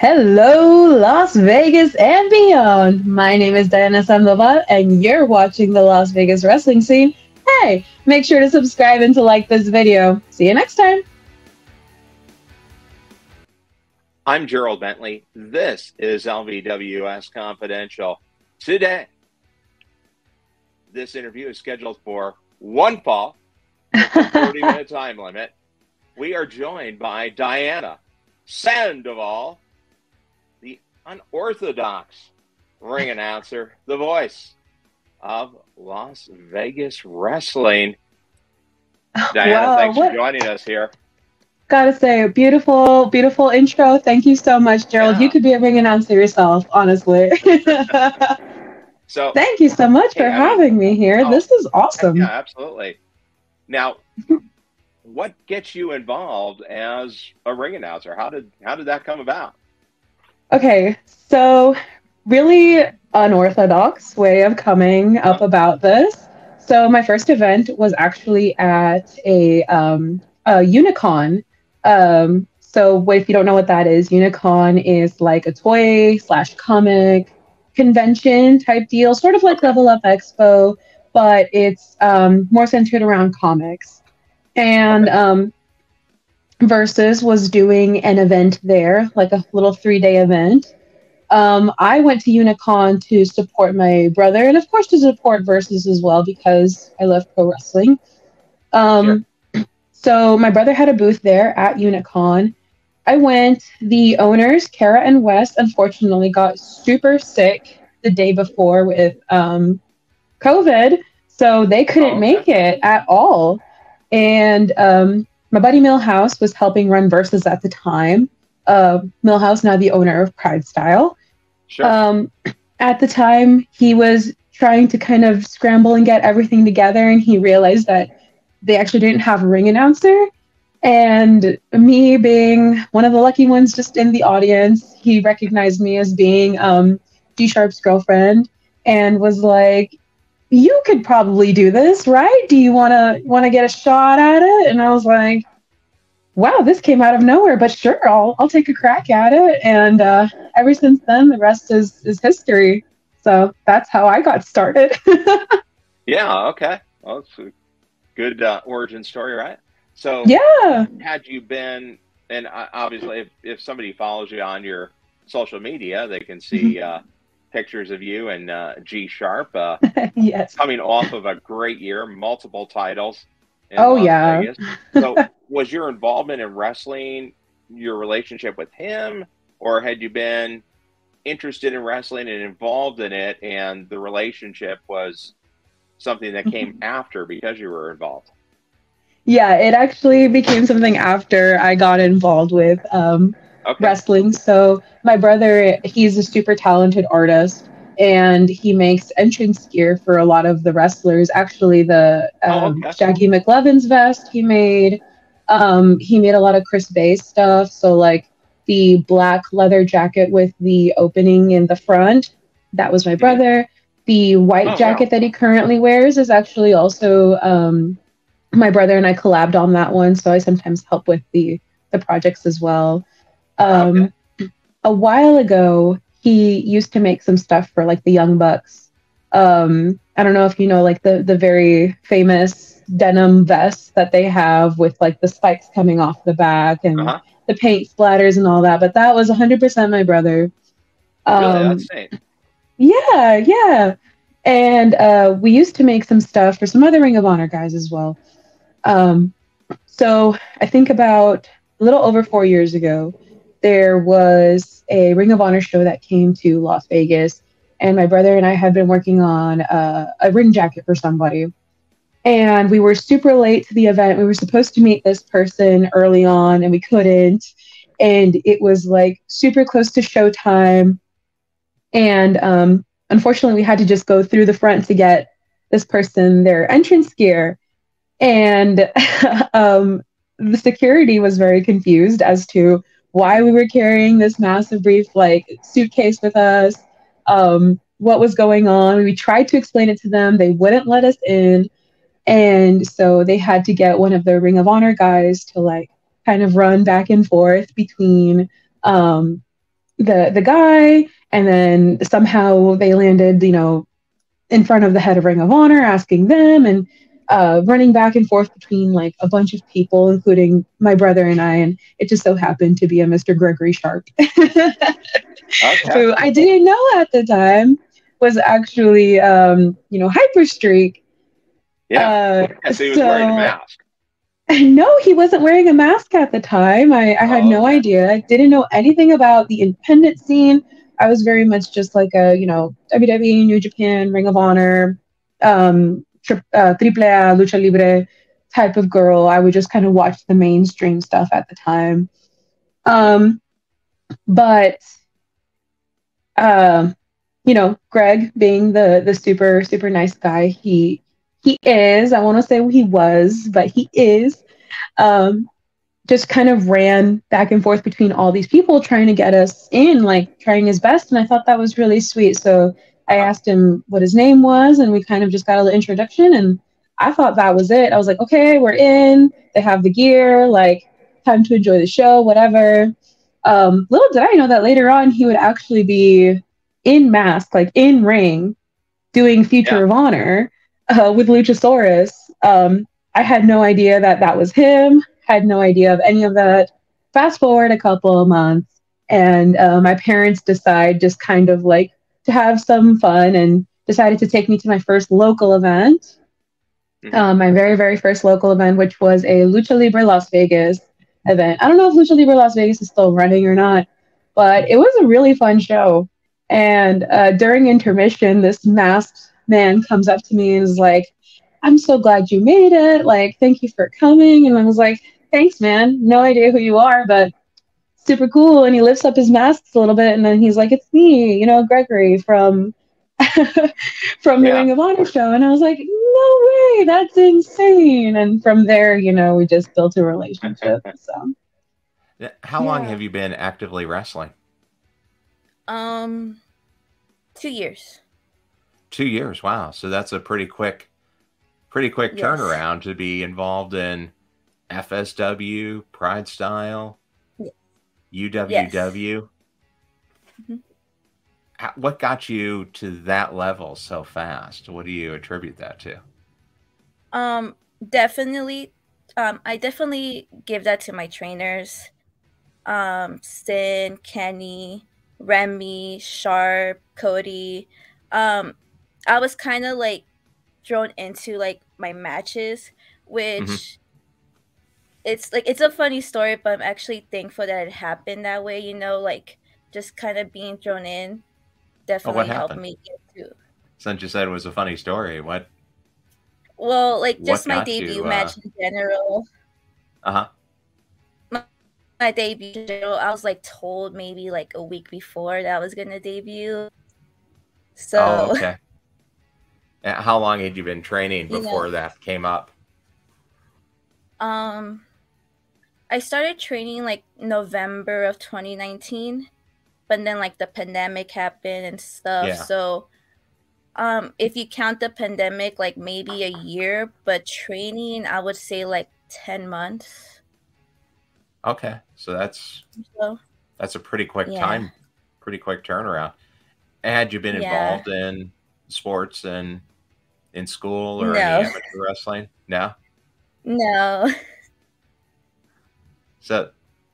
Hello, Las Vegas and beyond. My name is Diana Sandoval, and you're watching the Las Vegas wrestling scene. Hey, make sure to subscribe and to like this video. See you next time. I'm Gerald Bentley. This is LVWS Confidential. Today, this interview is scheduled for one fall, with a 40-minute time limit. We are joined by Diana Sandoval, the unorthodox ring announcer, the voice of Las Vegas wrestling. Diana, Wow, thanks for joining us here. Gotta say, beautiful, beautiful intro. Thank you so much, Gerald. Yeah. You could be a ring announcer yourself, honestly. So, thank you so much for having me here. This is awesome. Yeah, absolutely. Now, what gets you involved as a ring announcer? How did that come about? Okay, so really unorthodox way of coming up about this. So my first event was actually at a Unicon. So if you don't know what that is, Unicon is like a toy / comic convention type deal, sort of like Level Up Expo, but it's more centered around comics. And Versus was doing an event there, like a little 3-day event. I went to Unicon to support my brother, and of course to support Versus as well because I love pro wrestling. Sure. So my brother had a booth there at Unicon. I went. The owners, Kara and Wes, unfortunately got super sick the day before with COVID, so they couldn't make it at all. And my buddy Millhouse was helping run Versus at the time. Millhouse, now the owner of Pride Style. Sure. At the time, he was trying to kind of scramble and get everything together, and he realized that they actually didn't have a ring announcer. And me being one of the lucky ones just in the audience, he recognized me as being G Sharpe's girlfriend and was like, "You could probably do this, right? Do you wanna get a shot at it?" And I was like, "Wow, this came out of nowhere, but sure, I'll take a crack at it." And ever since then, the rest is history. So that's how I got started. Yeah. Okay. Well, it's a good origin story, right? So yeah. Had you been, and obviously, if somebody follows you on your social media, they can see pictures of you and G Sharpe. Yes. Coming off of a great year, multiple titles in Las Vegas. So was your involvement in wrestling your relationship with him, or had you been interested in wrestling and involved in it, and the relationship was something that came after because you were involved? Yeah, it actually became something after I got involved with wrestling. So my brother, he's a super talented artist, and he makes entrance gear for a lot of the wrestlers. Actually, the Shaggy McLevin's vest he made a lot of Chris Bay's stuff. So like the black leather jacket with the opening in the front, that was my brother. The white jacket that he currently wears is actually also my brother and I collabed on that one, so I sometimes help with the projects as well. A while ago, he used to make some stuff for like the Young Bucks. I don't know if you know, like the very famous denim vests that they have with like the spikes coming off the back and the paint splatters and all that. But that was 100% my brother. Really, that's neat. Yeah. And we used to make some stuff for some other Ring of Honor guys as well. So I think about a little over 4 years ago, there was a Ring of Honor show that came to Las Vegas, and my brother and I had been working on a ring jacket for somebody. And we were super late to the event. We were supposed to meet this person early on, and we couldn't. And it was like super close to showtime. And unfortunately, we had to just go through the front to get this person their entrance gear. And the security was very confused as to why we were carrying this massive brief like suitcase with us, what was going on. We tried to explain it to them. They wouldn't let us in. And so they had to get one of the Ring of Honor guys to like kind of run back and forth between the guy, and then somehow they landed, in front of the head of Ring of Honor, asking them, and running back and forth between like a bunch of people, including my brother and I. And it just so happened to be a Mr. Gregory Sharpe, who I didn't know at the time was actually, Hyperstreak. Yeah. So he was wearing a mask. No, he wasn't wearing a mask at the time. I had no idea. I didn't know anything about the independent scene. I was very much just like a, WWE, New Japan, Ring of Honor, Triple A, Lucha Libre type of girl. I would just kind of watch the mainstream stuff at the time. But Greg being the super, super nice guy, he is, I want to say he was, but he is, just kind of ran back and forth between all these people trying to get us in, like trying his best. And I thought that was really sweet. So I asked him what his name was, and we kind of just got a little introduction, and I thought that was it. I was like, okay, we're in. They have the gear, like time to enjoy the show, whatever. Little did I know that later on he would actually be in mask, like in ring, doing Future of Honor with Luchasaurus. I had no idea that was him. Had no idea of any of that. Fast forward a couple of months, and my parents decide just kind of like to have some fun and decided to take me to my first local event. My very, very first local event, which was a Lucha Libre Las Vegas event. I don't know if Lucha Libre Las Vegas is still running or not, but it was a really fun show. And during intermission, this masked man comes up to me and is like, I'm so glad you made it. Like, thank you for coming. And I was like, thanks, man. No idea who you are, but super cool. And he lifts up his masks a little bit, and then he's like, it's me, Gregory from from the Ring of Honor show. And I was like, no way, that's insane. And from there, we just built a relationship. So how long have you been actively wrestling? 2 years. 2 years. Wow. So that's a pretty quick turnaround to be involved in FSW, Pride Style, UWW. What got you to that level so fast? What do you attribute that to? Definitely. I definitely give that to my trainers. Sin, Kenny, Remy, Sharpe, Cody. I was kind of like thrown into like my matches, which it's a funny story, but I'm actually thankful that it happened that way. Like just kind of being thrown in definitely helped me get to. Since you said it was a funny story, what? Well, like just my debut match in general. My debut in general, I was like told maybe like a week before that I was gonna debut. So. Okay. How long had you been training before that came up? I started training like November of 2019, but then like the pandemic happened and stuff. Yeah. So, if you count the pandemic, like maybe a year, but training, I would say like 10 months. Okay, so that's a pretty quick time, pretty quick turnaround. Had you been involved in sports and in school or any amateur wrestling? No. No. So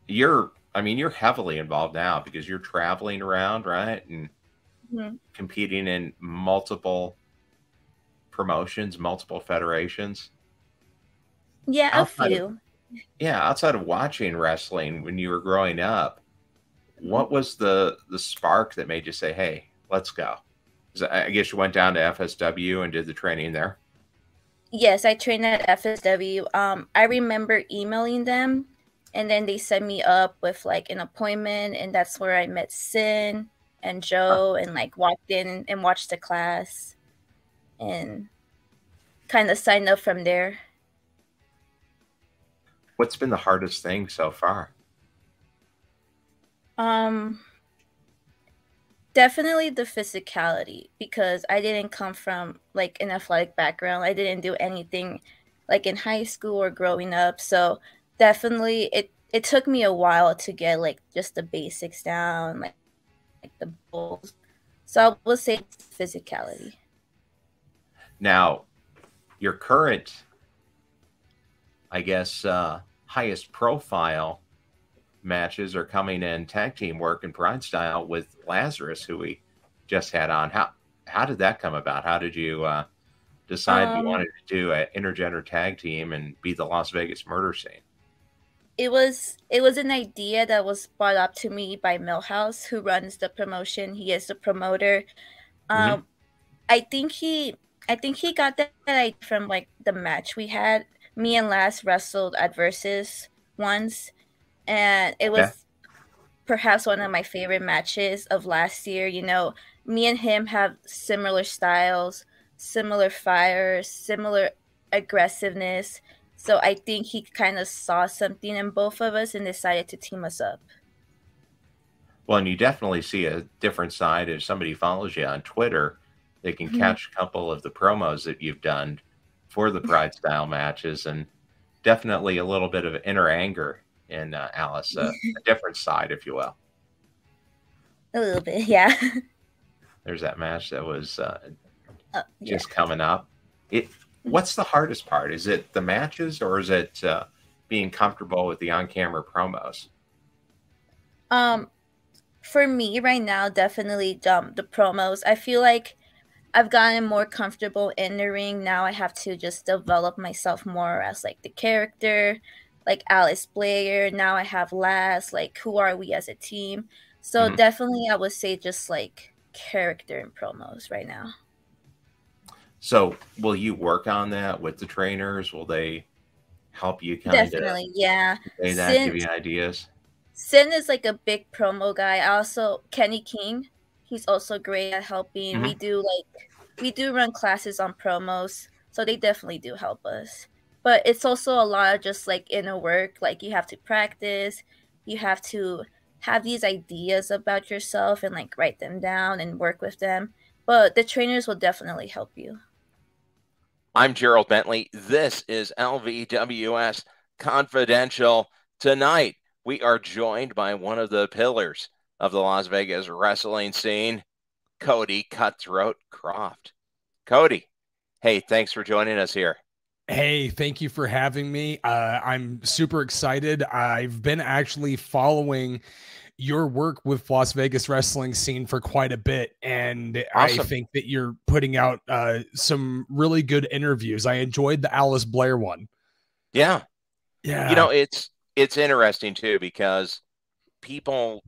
you're heavily involved now because you're traveling around, right? And competing in multiple promotions, multiple federations. Yeah, a few. Outside of watching wrestling when you were growing up, what was the spark that made you say, hey, let's go? I guess you went down to FSW and did the training there. Yes, I trained at FSW. I remember emailing them, and then they set me up with like an appointment, and that's where I met Sin and Joe and like walked in and watched the class and kind of signed up from there. What's been the hardest thing so far? Definitely the physicality, because I didn't come from like an athletic background. I didn't do anything like in high school or growing up. So definitely it took me a while to get like just the basics down, like like the bowls. So I would say it's physicality. Now, your current, I guess, highest profile matches are coming in tag team work and Pride style with Lazarus, who we just had on. How did that come about? How did you decide you wanted to do an intergender tag team and be the Las Vegas murder scene? It was an idea that was brought up to me by Millhouse, who runs the promotion. He is the promoter. I think he got that idea from like the match we had. Me and Laz wrestled at Versus once, and it was perhaps one of my favorite matches of last year. You know, me and him have similar styles, similar fire, similar aggressiveness. So I think he kind of saw something in both of us and decided to team us up. Well, and you definitely see a different side. If somebody follows you on Twitter, they can catch a couple of the promos that you've done for the Pride style matches, and definitely a little bit of inner anger in Alice, a different side, if you will. A little bit, yeah. There's that match that was just coming up. What's the hardest part? Is it the matches, or is it being comfortable with the on-camera promos? For me right now, definitely the promos. I feel like I've gotten more comfortable in the ring. Now I have to just develop myself more as like the character, like Alice, Blair. Now I have Laz, like who are we as a team? So definitely I would say just like character and promos right now. So will you work on that with the trainers? Will they help you kind definitely, yeah. Say that, give you ideas? Sin is like a big promo guy. Also, Kenny King, he's also great at helping. We do run classes on promos, so they definitely do help us. But it's also a lot of just like inner work. Like you have to practice, you have to have these ideas about yourself and like write them down and work with them. But the trainers will definitely help you. I'm Gerald Bentley. This is LVWS Confidential. Tonight, we are joined by one of the pillars of the Las Vegas wrestling scene, Cody Cutthroat Croft. Cody, hey, thanks for joining us here. Hey, thank you for having me. I'm super excited. I've been actually following your work with Las Vegas wrestling scene for quite a bit, and awesome. I think that you're putting out some really good interviews. I enjoyed the Alice Blair one. Yeah. You know, it's interesting too, because people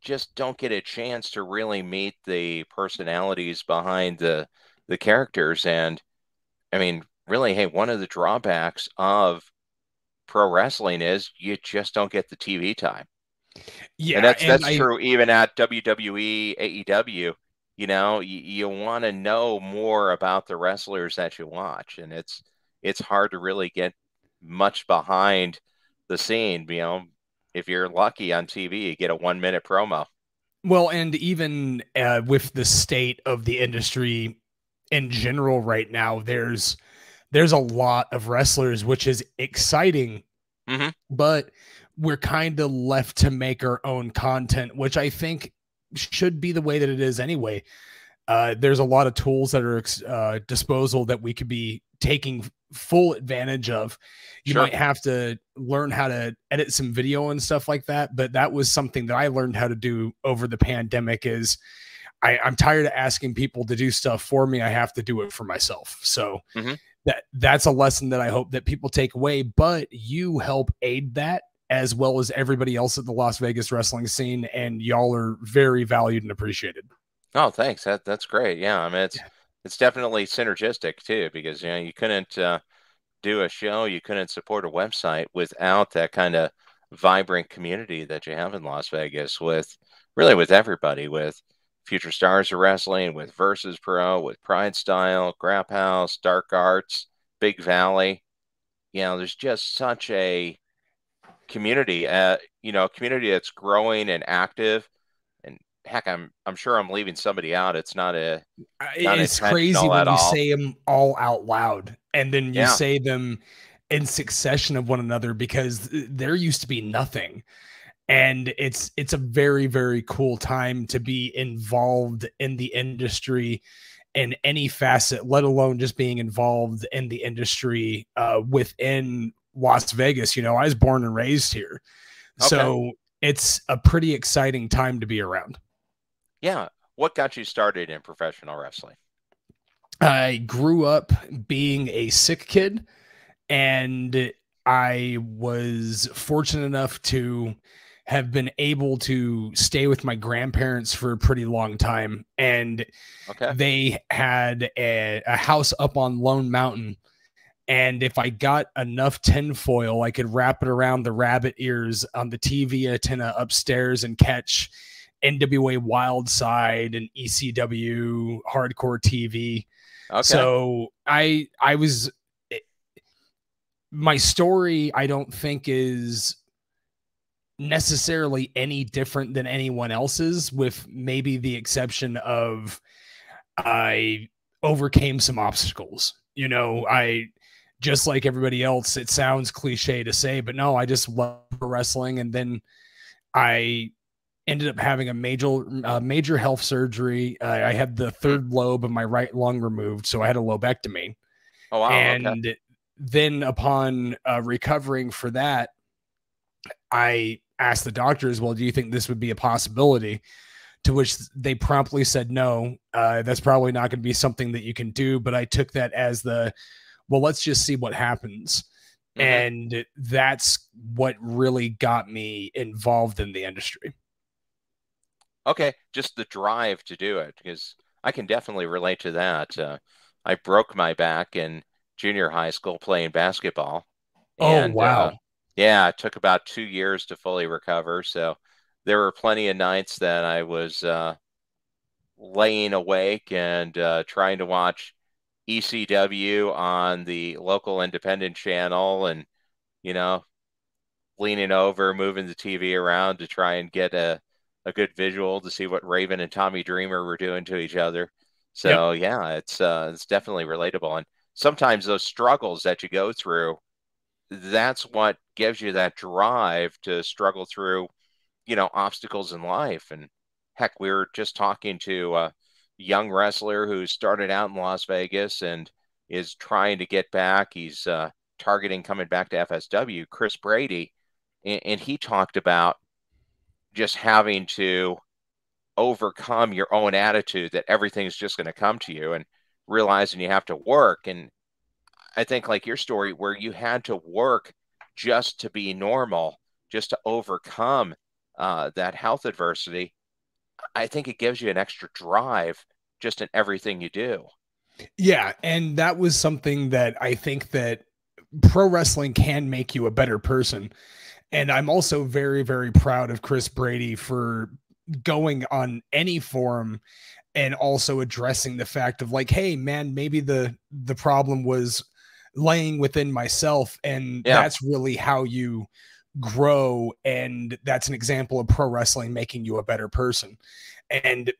just don't get a chance to really meet the personalities behind the characters. And I mean, really, hey, one of the drawbacks of pro wrestling is you just don't get the TV time. Yeah, and that's true even at WWE, AEW. You know, you want to know more about the wrestlers that you watch, and it's hard to really get much behind the scene. You know, if you're lucky on TV, you get a 1-minute promo. Well, and even with the state of the industry in general right now, there's a lot of wrestlers, which is exciting, but we're kind of left to make our own content, which I think should be the way that it is anyway. There's a lot of tools that are disposal that we could be taking full advantage of. You might have to learn how to edit some video and stuff like that, but that was something that I learned how to do over the pandemic. Is I'm tired of asking people to do stuff for me. I have to do it for myself. So that's a lesson that I hope that people take away, but you help aid that as well as everybody else at the Las Vegas wrestling scene, and y'all are very valued and appreciated. Oh, thanks. That's great. Yeah, I mean, it's definitely synergistic too, because you know you couldn't do a show, you couldn't support a website without that kind of vibrant community that you have in Las Vegas, with everybody, with Future Stars of Wrestling, with Versus Pro, with Pride Style, Grap House, Dark Arts, Big Valley. You know, there's just such a community, community that's growing and active. And heck, I'm sure I'm leaving somebody out. It's crazy when you say them all out loud and then you say them in succession of one another, because there used to be nothing. And it's a very, very cool time to be involved in the industry in any facet, let alone just being involved in the industry within Las Vegas. You know, I was born and raised here. Okay. So it's a pretty exciting time to be around. Yeah. What got you started in professional wrestling? I grew up being a sick kid, and I was fortunate enough to have been able to stay with my grandparents for a pretty long time. And they had a house up on Lone Mountain. And if I got enough tinfoil, I could wrap it around the rabbit ears on the TV antenna upstairs and catch NWA Wildside and ECW Hardcore TV. Okay. So my story, I don't think is necessarily any different than anyone else's, with maybe the exception of I overcame some obstacles. You know, I just like everybody else, it sounds cliche to say, but no, I just love wrestling. And then I ended up having a major health surgery. I had the third lobe of my right lung removed, so I had a lobectomy. Oh, wow. And then upon recovering for that, I asked the doctors, well, do you think this would be a possibility? To which they promptly said, no, that's probably not going to be something that you can do. But I took that as well, let's just see what happens. Mm-hmm. And that's what really got me involved in the industry. Okay. Just the drive to do it, because I can definitely relate to that. I broke my back in junior high school playing basketball. And, oh, wow. Yeah, it took about 2 years to fully recover. So there were plenty of nights that I was laying awake and trying to watch ECW on the local independent channel and, you know, leaning over, moving the TV around to try and get a good visual to see what Raven and Tommy Dreamer were doing to each other. So, yeah, it's definitely relatable. And sometimes those struggles that you go through, that's what gives you that drive to struggle through, you know, obstacles in life. And heck, we were just talking to a young wrestler who started out in Las Vegas and is trying to get back. He's targeting coming back to FSW, Chris Brady. And he talked about just having to overcome your own attitude that everything's just going to come to you and realizing you have to work. And I think like your story where you had to work just to be normal, just to overcome that health adversity, I think it gives you an extra drive just in everything you do. Yeah. And that was something that I think that pro wrestling can make you a better person. And I'm also very, very proud of Chris Brady for going on any forum and also addressing the fact of like, hey, man, maybe the problem was laying within myself. And that's really how you grow. And that's an example of pro wrestling making you a better person. And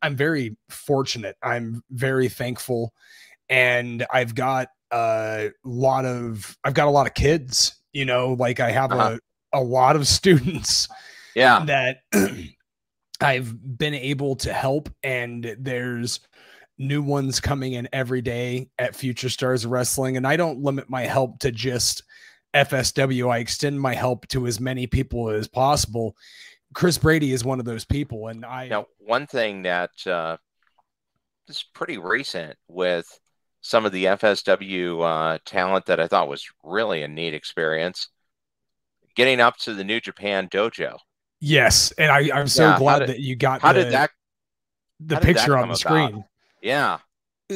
I'm very fortunate. I'm very thankful. And I've got a lot of kids, you know, like I have a lot of students that I've been able to help. And there's new ones coming in every day at Future Stars Wrestling. And I don't limit my help to just FSW. I extend my help to as many people as possible. Chris Brady is one of those people. And now one thing that is pretty recent with some of the FSW talent that I thought was really a neat experience, getting up to the New Japan Dojo. Yes. And I'm so glad that you got the picture on the screen. About? Yeah.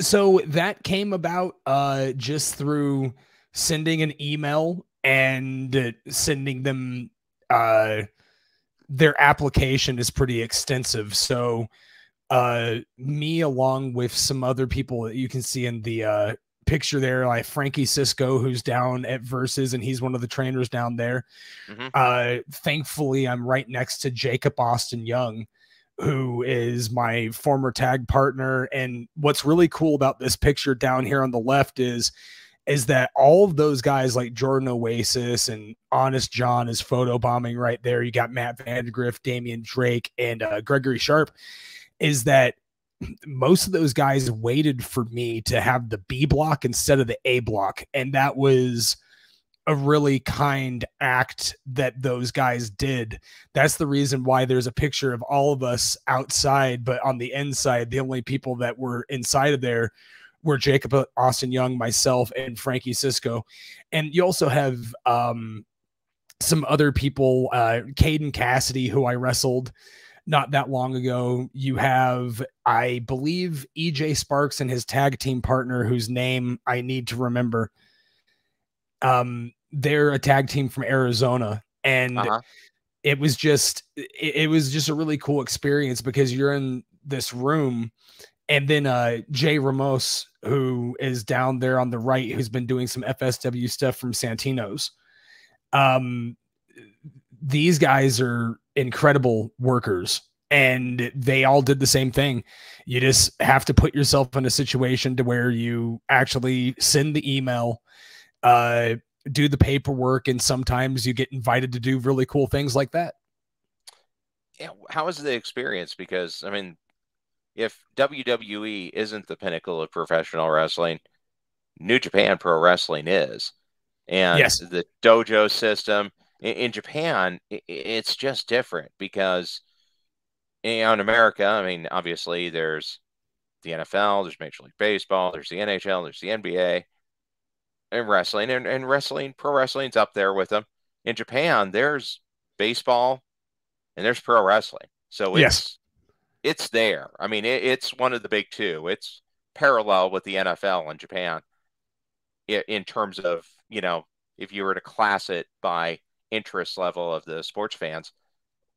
So that came about just through sending an email and sending them their application is pretty extensive. So me along with some other people that you can see in the picture there, like Frankie Cisco, who's down at Versus, and he's one of the trainers down there. Mm-hmm. Thankfully, I'm right next to Jacob Austin Young, who is my former tag partner. And what's really cool about this picture down here on the left is is that all of those guys like Jordan Oasis and Honest John is photobombing right there. You got Matt Vandegrift, Damian Drake, and Gregory Sharpe, is that most of those guys waited for me to have the B block instead of the A block. And that was a really kind act that those guys did. That's the reason why there's a picture of all of us outside, but on the inside, the only people that were inside of there were Jacob Austin Young, myself, and Frankie Cisco. And you also have some other people, Caden Cassidy, who I wrestled not that long ago. You have, I believe, EJ Sparks and his tag team partner, whose name I need to remember. They're a tag team from Arizona, and it was just a really cool experience because you're in this room, and then Jay Ramos, who is down there on the right, who's been doing some FSW stuff from Santino's. These guys are incredible workers, and they all did the same thing. You just have to put yourself in a situation to where you actually send the email, do the paperwork, and sometimes you get invited to do really cool things like that. Yeah, how was the experience? Because, I mean, if WWE isn't the pinnacle of professional wrestling, New Japan Pro Wrestling is. And yes, the dojo system in Japan, it's just different because in America, I mean, obviously there's the NFL, there's Major League Baseball, there's the NHL, there's the NBA. And wrestling, and wrestling, pro wrestling's up there with them. In Japan, there's baseball and there's pro wrestling. So it's there. I mean, it's one of the big two. It's parallel with the NFL in Japan in terms of, you know, if you were to class it by interest level of the sports fans.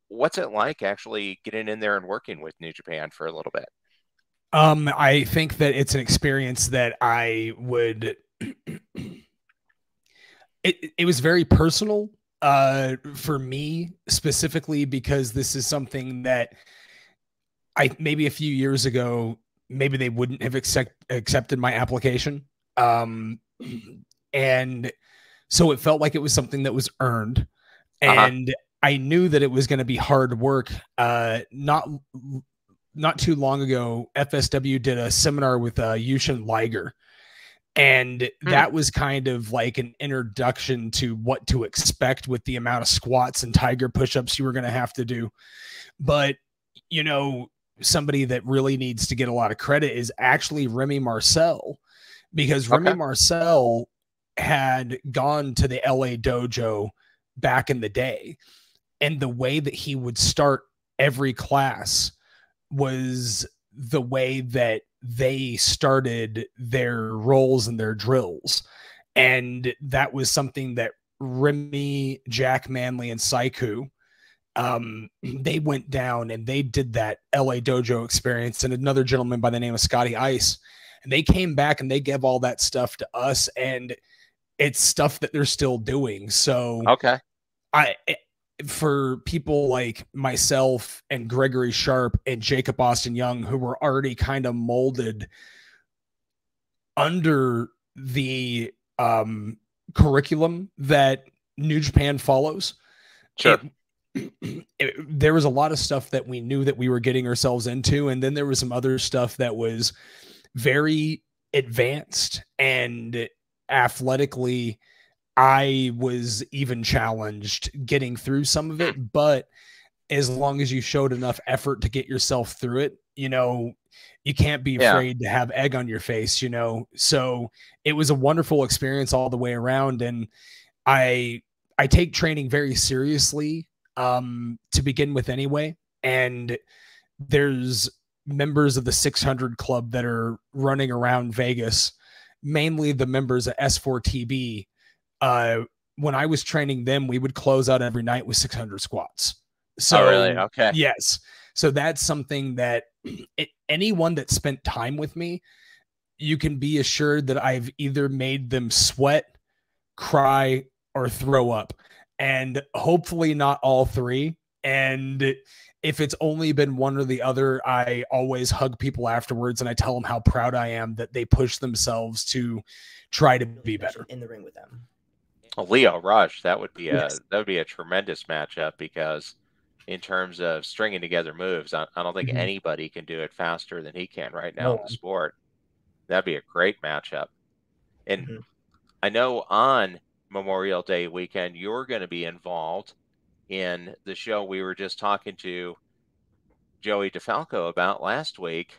What's it like actually getting in there and working with New Japan for a little bit? I think that it's an experience that I would... It was very personal for me specifically, because this is something that maybe a few years ago, maybe they wouldn't have accepted my application. And so it felt like it was something that was earned. And I knew that it was going to be hard work. Not too long ago, FSW did a seminar with Yushin Liger. And that was kind of like an introduction to what to expect with the amount of squats and tiger push-ups you were going to have to do. But, you know, somebody that really needs to get a lot of credit is actually Remy Marcel, because Remy Marcel had gone to the LA Dojo back in the day. And the way that he would start every class was the way that they started their roles and their drills. And that was something that Remy, Jack Manley, and Saiku, they went down and they did that LA Dojo experience, and another gentleman by the name of Scotty Ice. And they came back and they gave all that stuff to us, and it's stuff that they're still doing. So for people like myself and Gregory Sharpe and Jacob Austin Young, who were already kind of molded under the curriculum that New Japan follows, there was a lot of stuff that we knew that we were getting ourselves into. And then there was some other stuff that was very advanced, and athletically, I was even challenged getting through some of it. But as long as you showed enough effort to get yourself through it, you know, you can't be afraid to have egg on your face, you know? So it was a wonderful experience all the way around. And I take training very seriously, to begin with anyway. And there's members of the 600 Club that are running around Vegas, mainly the members of S4TB. When I was training them, we would close out every night with 600 squats. So really? Okay. Yes. So that's something that anyone that spent time with me, you can be assured that I've either made them sweat, cry, or throw up. And hopefully not all three. And if it's only been one or the other, I always hug people afterwards and I tell them how proud I am that they push themselves to try to be better in the ring with them. Leo Rush, that would be a tremendous matchup, because in terms of stringing together moves, I don't think anybody can do it faster than he can right now in the sport. That'd be a great matchup. And I know on Memorial Day weekend, you're going to be involved in the show we were just talking to Joey DeFalco about last week.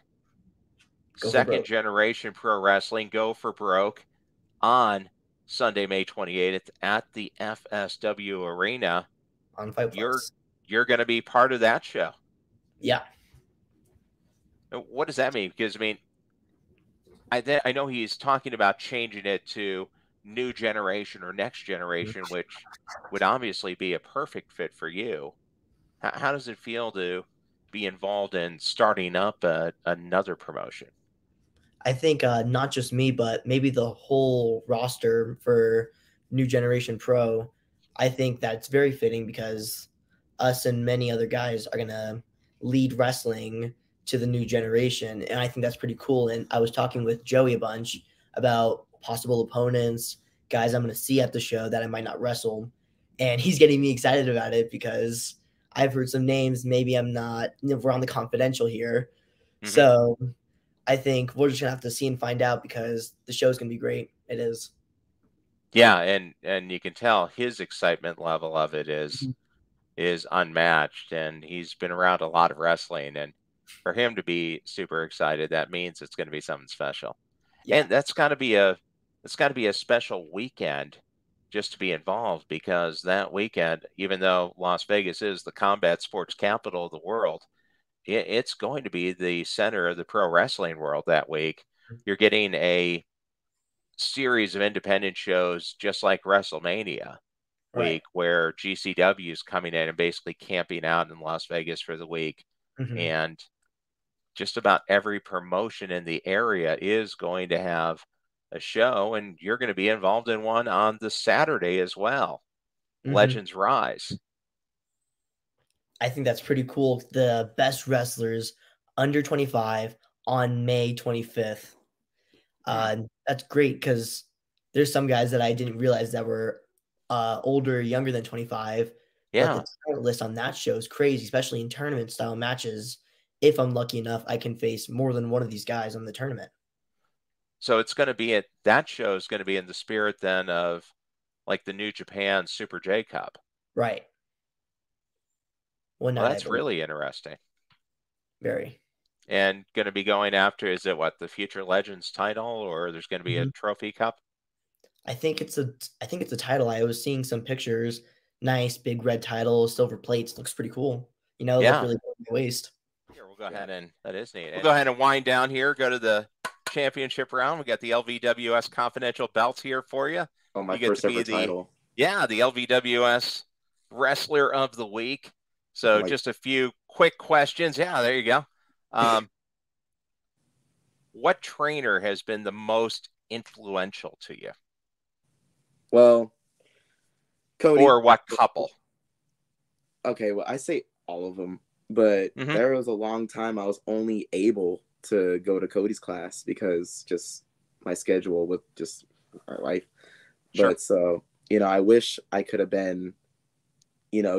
Second Generation Pro Wrestling, Go for Broke, on Sunday, May 28th at the FSW Arena. On Fight Plus. You're going to be part of that show. Yeah. What does that mean? Because, I mean, I know he's talking about changing it to new generation or next generation, which would obviously be a perfect fit for you. How does it feel to be involved in starting up another promotion? I think not just me, but maybe the whole roster for New Generation Pro. I think that's very fitting, because us and many other guys are going to lead wrestling to the new generation. And I think that's pretty cool. And I was talking with Joey a bunch about possible opponents, guys I'm going to see at the show that I might not wrestle. And he's getting me excited about it, because I've heard some names. Maybe I'm not, we're on the confidential here. So I think we're just going to have to see and find out, because the show is going to be great. It is. Yeah. And you can tell his excitement level of it is unmatched, and he's been around a lot of wrestling, and for him to be super excited, that means it's going to be something special. And that's got to be a special weekend just to be involved, because that weekend, even though Las Vegas is the combat sports capital of the world, it's going to be the center of the pro wrestling world that week. You're getting a series of independent shows just like WrestleMania week, where GCW is coming in and basically camping out in Las Vegas for the week. And just about every promotion in the area is going to have a show, and you're going to be involved in one on the Saturday as well. Legends Rise. I think that's pretty cool. The best wrestlers under 25 on May 25th. That's great, because there's some guys that I didn't realize that were older, younger than 25. Yeah. But the talent list on that show is crazy, especially in tournament style matches. If I'm lucky enough, I can face more than one of these guys on the tournament. So it's going to be that show is going to be in the spirit then of like the New Japan Super J Cup. Right. Well, that's really interesting. Very. And going to be going after, is it the Future Legends title, or there's going to be a trophy cup? I think it's a title. I was seeing some pictures. Nice big red title, silver plates. Looks pretty cool. Look really good in the waist. Here, we'll go ahead and that is neat. We'll go ahead and wind down here. Go to the championship round. We got the LVWS Confidential belts here for you. Oh, my first ever title. Yeah, the LVWS Wrestler of the Week. So just a few quick questions. Yeah, there you go. What trainer has been the most influential to you? Well, Cody. Or what couple? Okay, well, I say all of them, but there was a long time I was only able to go to Cody's class because just my schedule with just my life. Sure. But so, I wish I could have been,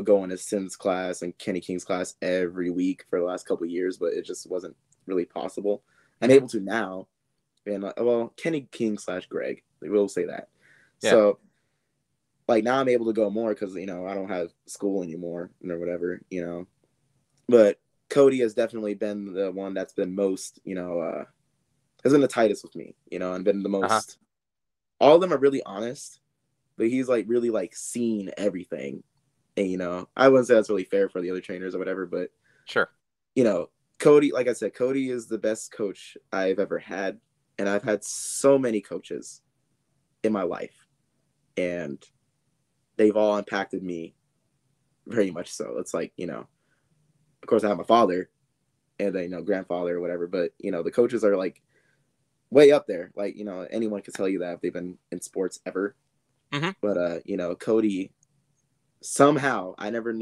going to Sim's class and Kenny King's class every week for the last couple of years, but it just wasn't really possible. I'm able to now, and Kenny King / Greg, we'll say that. Yeah. So, now I'm able to go more because, I don't have school anymore or whatever, But Cody has definitely been the one that's been most, has been the tightest with me, and been the most. All of them are really honest, but he's really seen everything. And, I wouldn't say that's really fair for the other trainers or whatever, but sure. Cody, like I said, Cody is the best coach I've ever had. And I've had so many coaches in my life, and they've all impacted me very much so. It's of course I have my father and then, grandfather or whatever, but, the coaches are way up there. Anyone can tell you that if they've been in sports ever. But, Cody somehow I never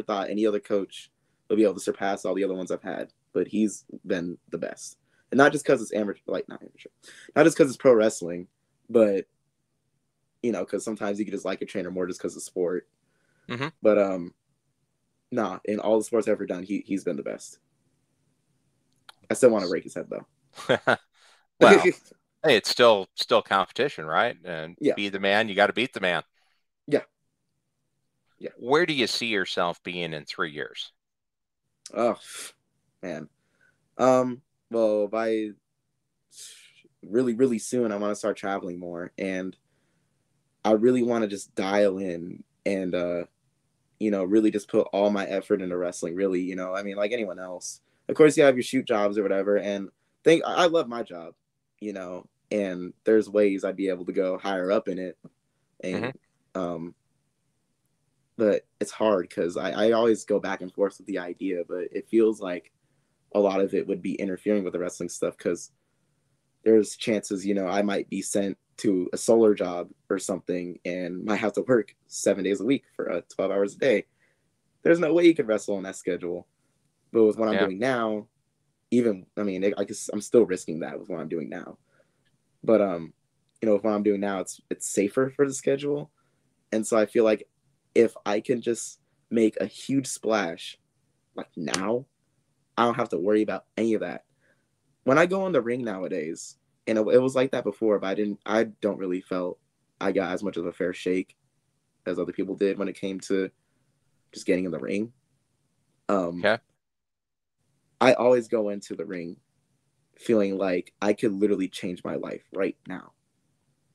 thought any other coach would be able to surpass all the other ones I've had, but he's been the best. And not just because it's not just because it's pro wrestling, but because sometimes you can just like a trainer more just because of sport. Mm-hmm. But in all the sports I've ever done, he's been the best. I still want to rake his head though. Well, hey, it's still competition, right? And yeah. Be the man, you got to beat the man. Yeah. Where do you see yourself being in 3 years? Oh, man. Well, by really, really soon, I want to start traveling more, and I really want to just dial in and, really just put all my effort into wrestling. Really, I mean, like anyone else. Of course, you have your shoot jobs or whatever, and I love my job, and there's ways I'd be able to go higher up in it, and but it's hard because I always go back and forth with the idea, but it feels like a lot of it would be interfering with the wrestling stuff because there's chances, I might be sent to a solar job or something and might have to work 7 days a week for 12 hours a day. There's no way you could wrestle on that schedule. But with what I'm doing now, I guess I'm still risking that with what I'm doing now. But, with what I'm doing now, it's safer for the schedule. And so I feel like if I can just make a huge splash like now, I don't have to worry about any of that. When I go in the ring nowadays, and it was like that before, but I don't really felt I got as much of a fair shake as other people did when it came to just getting in the ring. I always go into the ring feeling like I could literally change my life right now.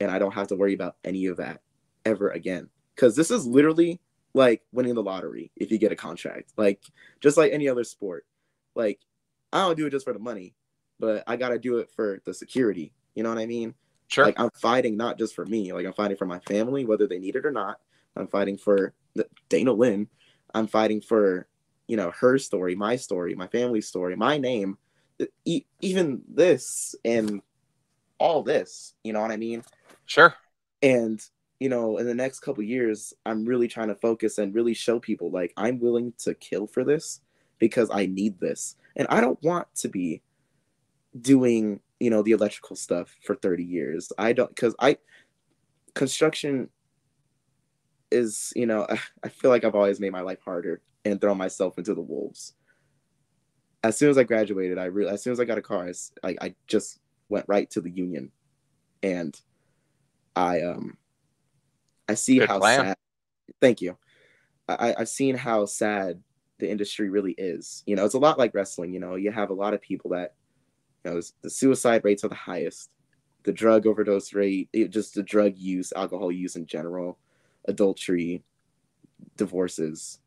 And I don't have to worry about any of that ever again. Because this is literally like winning the lottery if you get a contract. Like, just like any other sport. Like, I don't do it just for the money, but I got to do it for the security. You know what I mean? Sure. Like, I'm fighting not just for me. Like, I'm fighting for my family, whether they need it or not. I'm fighting for Dana Lynn. I'm fighting for, her story, my family's story, my name, even this and all this. You know what I mean? Sure. And, in the next couple of years, I'm really trying to focus and really show people, like, I'm willing to kill for this because I need this. And I don't want to be doing, the electrical stuff for 30 years. Construction is, I feel like I've always made my life harder and thrown myself into the wolves. As soon as I graduated, as soon as I got a car, I just went right to the union. And I see Good how plan. sad. Thank you. I've seen how sad the industry really is. It's a lot like wrestling. You have a lot of people that, the suicide rates are the highest, the drug overdose rate, just the drug use, alcohol use in general, adultery, divorces.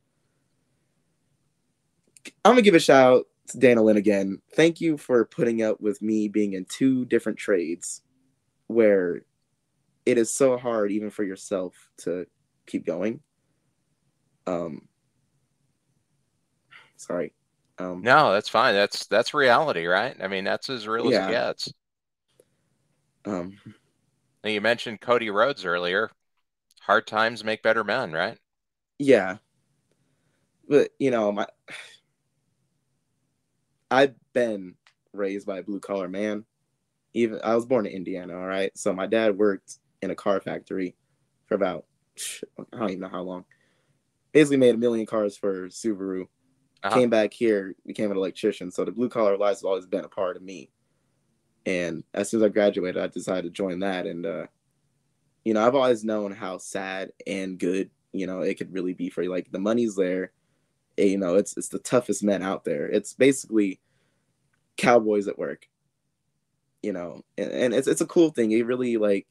I'm gonna give a shout out to Dana Lynn again. Thank you for putting up with me being in 2 different trades where it is so hard even for yourself to keep going. Sorry. No, that's fine. That's reality, right? I mean, that's as real as it gets. Now, you mentioned Cody Rhodes earlier. Hard times make better men, right? Yeah. But, I've been raised by a blue-collar man. I was born in Indiana, all right? So my dad worked in a car factory for about, I don't even know how long. Basically made 1 million cars for Subaru. Came back here, became an electrician. So the blue-collar life has always been a part of me. And as soon as I graduated, I decided to join that. And, I've always known how sad and good, it could really be for you. Like, the money's there. It's the toughest men out there. It's basically cowboys at work. And it's a cool thing. You really, like,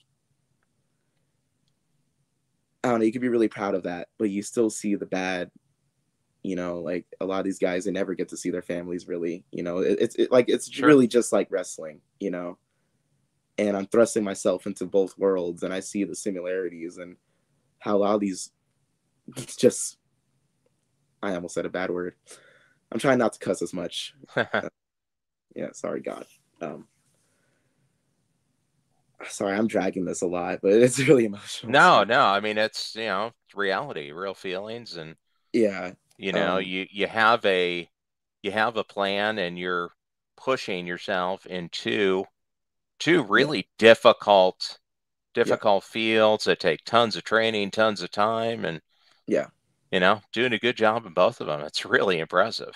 I don't know, you could be really proud of that, but you still see the bad, like a lot of these guys, they never get to see their families really, it's really just like wrestling, and I'm thrusting myself into both worlds and I see the similarities and how a lot of these just, I almost said a bad word. I'm trying not to cuss as much. Yeah. Sorry, God. Sorry, I'm dragging this a lot, but it's really emotional. No, no. I mean, it's it's reality, real feelings, and Yeah. you have a plan, and you're pushing yourself into two really difficult fields that take tons of training, tons of time, and yeah, doing a good job in both of them. It's really impressive.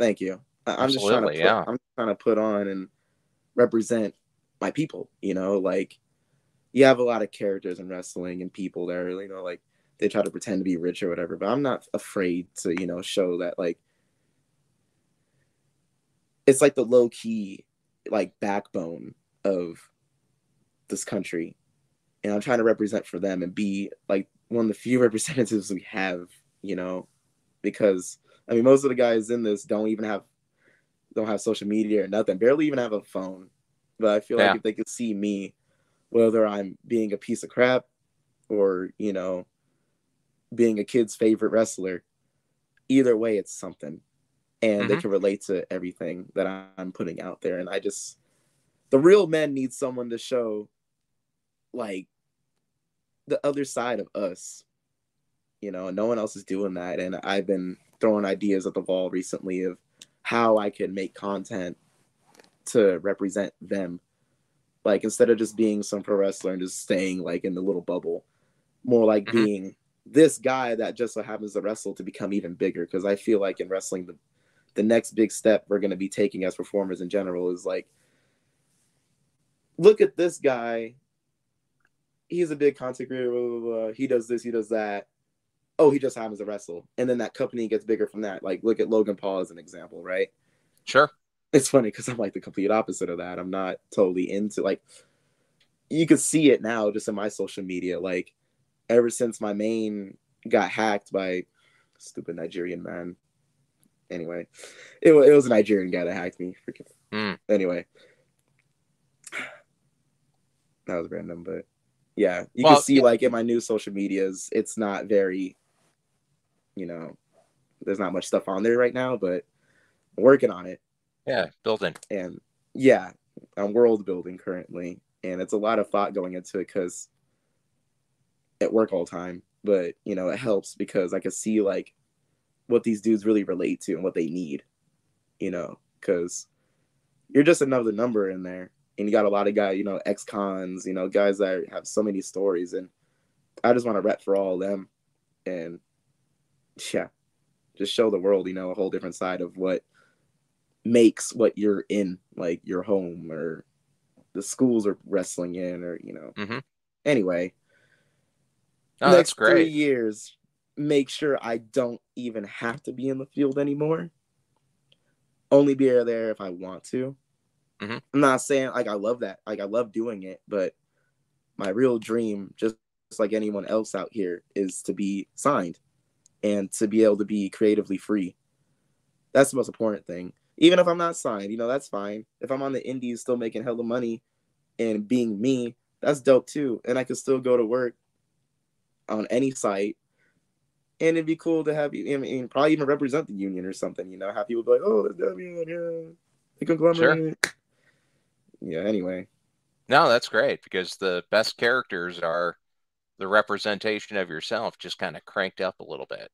thank you. I'm just trying to Absolutely, yeah. I'm trying to put on and represent my people. Like you have a lot of characters in wrestling and people that are, like they try to pretend to be rich or whatever. But I'm not afraid to, show that like it's like the low key like backbone of this country, and I'm trying to represent for them and be like one of the few representatives we have. Because I mean most of the guys in this don't have social media or nothing, barely even have a phone. But I feel like if they could see me, whether I'm being a piece of crap or, being a kid's favorite wrestler, either way, it's something. And they can relate to everything that I'm putting out there. And the real men need someone to show, like, the other side of us, and no one else is doing that. And I've been throwing ideas at the wall recently of how I can make content to represent them. Like, instead of just being some pro wrestler and just staying, like, in the little bubble, more like being this guy that just so happens to wrestle to become even bigger. Because I feel like in wrestling, the next big step we're going to be taking as performers in general is like, look at this guy. He's a big content creator. Blah, blah, blah. He does this, he does that. Oh, he just happens to wrestle. And then that company gets bigger from that. Like, look at Logan Paul as an example, right? Sure. It's funny because I'm like the complete opposite of that. I'm not totally into, like, you could see it now just in my social media. Like, ever since my main got hacked by a stupid Nigerian man. Anyway, it was a Nigerian guy that hacked me. Anyway, that was random, but yeah, you can see like in my new social medias, it's not very, there's not much stuff on there right now, but I'm working on it. Yeah, building. And yeah, I'm world building currently, and it's a lot of thought going into it because at work all the time, but it helps because I can see like what these dudes really relate to and what they need, because you're just another number in there. And you got a lot of guys, ex-cons, guys that have so many stories. And I just want to rep for all of them. And, yeah, just show the world, a whole different side of what makes what you're in, like your home or the schools are wrestling in or, Anyway, next 3 years, make sure I don't even have to be in the field anymore. Only be there if I want to. I'm not saying like I love that. Like I love doing it, but my real dream, just like anyone else out here, is to be signed and to be able to be creatively free. That's the most important thing. Even if I'm not signed, that's fine. If I'm on the indies still making hella money and being me, that's dope too. And I can still go to work on any site. And it'd be cool to have you, I mean, probably even represent the union or something, have people be like, oh, that's Davion, yeah, the conglomerate. Sure. Yeah, anyway. No, that's great because the best characters are the representation of yourself just kind of cranked up a little bit.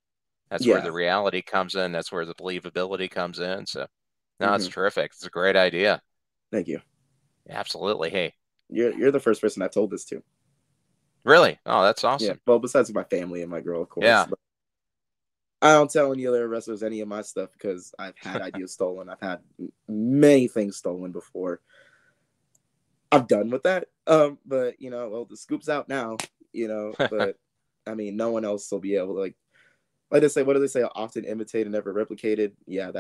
That's where the reality comes in. That's where the believability comes in. So, no, it's terrific. It's a great idea. Thank you. Absolutely. Hey, you're the first person I've told this to. Really? Oh, that's awesome. Yeah. Well, besides my family and my girl, of course. Yeah. But I don't tell any other wrestlers any of my stuff because I've had ideas stolen. I've had many things stolen before. I'm done with that. But well, the scoop's out now. But I mean, no one else will be able to like they say. What do they say? Often imitated, never replicated. Yeah,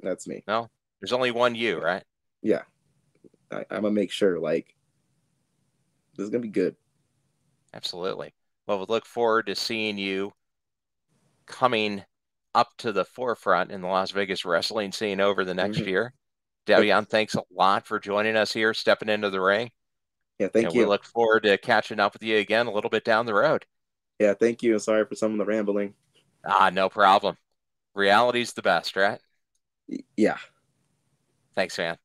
that's me. No, there's only one you, right? Yeah, I'm gonna make sure like this is gonna be good. Absolutely. Well, we look forward to seeing you coming up to the forefront in the Las Vegas wrestling scene over the next year. Davion, thanks a lot for joining us here, stepping into the ring. Yeah, thank you. We look forward to catching up with you again a little bit down the road. Yeah, thank you. Sorry for some of the rambling. No problem. Reality's the best, right? Yeah. Thanks, man.